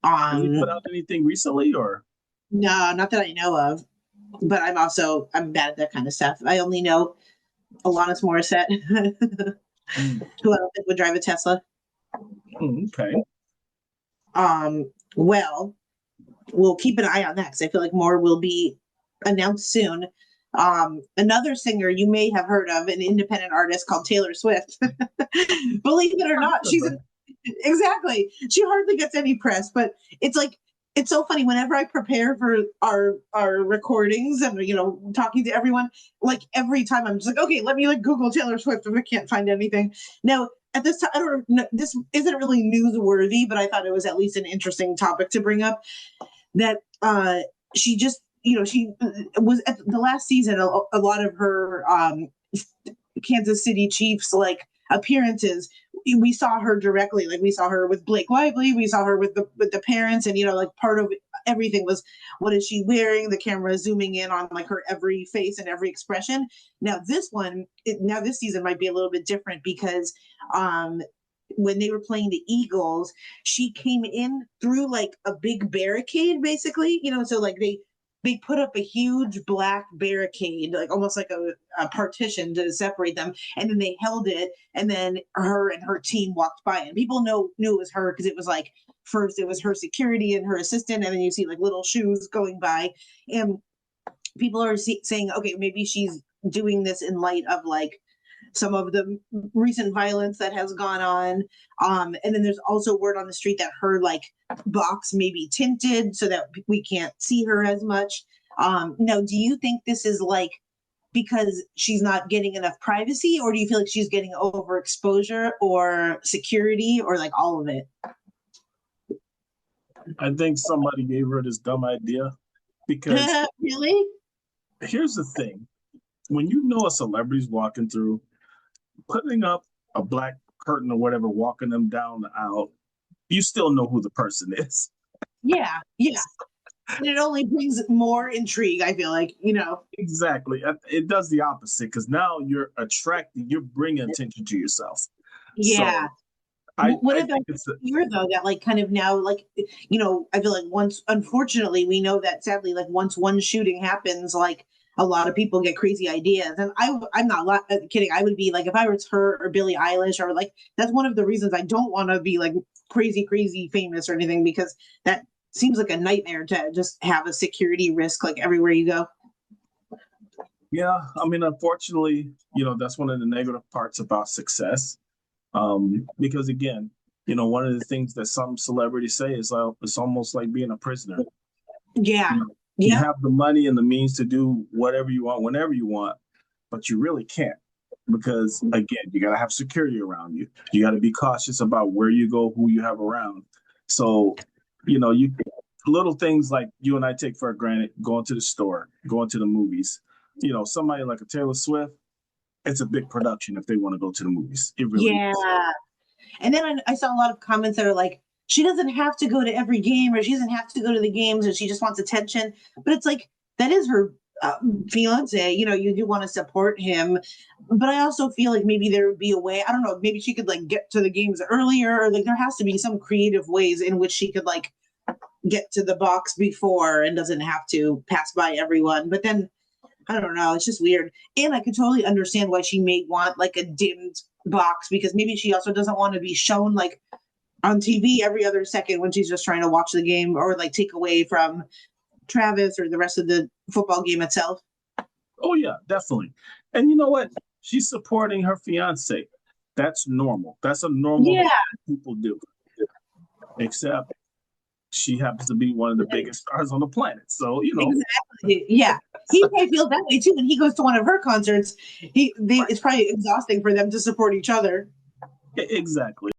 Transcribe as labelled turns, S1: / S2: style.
S1: Has he
S2: Um,
S1: put out anything recently, or?
S2: no, not that I know of. But I'm bad at that kind of stuff. I only know Alanis Morissette,
S1: Mm,
S2: who I don't think would drive a Tesla.
S1: okay.
S2: Well, we'll keep an eye on that because I feel like more will be announced soon. Another singer you may have heard of, an independent artist called Taylor Swift. Believe it or not, exactly. She hardly gets any press, but it's like it's so funny whenever I prepare for our recordings and talking to everyone, like every time I'm just like, okay, let me like Google Taylor Swift if I can't find anything. Now, at this time, I don't know, this isn't really newsworthy, but I thought it was at least an interesting topic to bring up that she just she was at the last season a lot of her Kansas City Chiefs like appearances. We saw her directly, like we saw her with Blake Lively, we saw her with the parents, and like part of everything was what is she wearing? The camera zooming in on like her every face and every expression. Now this season might be a little bit different because um when they were playing the Eagles, she came in through like a big barricade, basically. So like they put up a huge black barricade, like almost like a partition to separate them, and then they held it, and then her and her team walked by, and people knew it was her because it was like first it was her security and her assistant, and then you see like little shoes going by, and people are saying, okay, maybe she's doing this in light of like some of the recent violence that has gone on. And then there's also word on the street that her like box may be tinted so that we can't see her as much. Now, do you think this is like because she's not getting enough privacy, or do you feel like she's getting overexposure or security or like all of it?
S1: I think somebody gave her this dumb idea because
S2: Really?
S1: here's the thing: when you know a celebrity's walking through, putting up a black curtain or whatever, walking them down the aisle, you still know who the person is.
S2: Yeah, yeah. And it only brings more intrigue, I feel like.
S1: Exactly. It does the opposite because now you're bringing attention to yourself.
S2: Yeah.
S1: So I,
S2: What
S1: I
S2: about
S1: think it's,
S2: fear though that like kind of now like I feel like once unfortunately we know that sadly like once one shooting happens like a lot of people get crazy ideas and I'm not kidding. I would be like if I was her or Billie Eilish or like that's one of the reasons I don't want to be like crazy famous or anything because that seems like a nightmare to just have a security risk like everywhere you go.
S1: yeah, I mean, unfortunately, that's one of the negative parts about success. Because again, one of the things that some celebrities say is like, it's almost like being a prisoner.
S2: Yeah.
S1: You know, you
S2: Yeah.
S1: have the money and the means to do whatever you want, whenever you want, but you really can't because again, you got to have security around you. You got to be cautious about where you go, who you have around. So, you little things like you and I take for granted, going to the store, going to the movies. Somebody like a Taylor Swift, it's a big production if they want to go to the movies. It really
S2: Yeah.
S1: is.
S2: And then I saw a lot of comments that are like, she doesn't have to go to every game or she doesn't have to go to the games and she just wants attention. But it's like, that is her fiance. You do want to support him. But I also feel like maybe there would be a way, I don't know, maybe she could like get to the games earlier or like there has to be some creative ways in which she could like get to the box before and doesn't have to pass by everyone. But then I don't know. It's just weird. And I could totally understand why she may want like a dimmed box because maybe she also doesn't want to be shown like on TV every other second when she's just trying to watch the game or like take away from Travis or the rest of the football game itself.
S1: Oh yeah, definitely. And you know what? She's supporting her fiance. That's normal. That's a normal
S2: Yeah,
S1: thing people do. Except she happens to be one of the biggest stars on the planet. So,
S2: exactly. Yeah. He probably feels that way too. When he goes to one of her concerts, it's probably exhausting for them to support each other.
S1: exactly.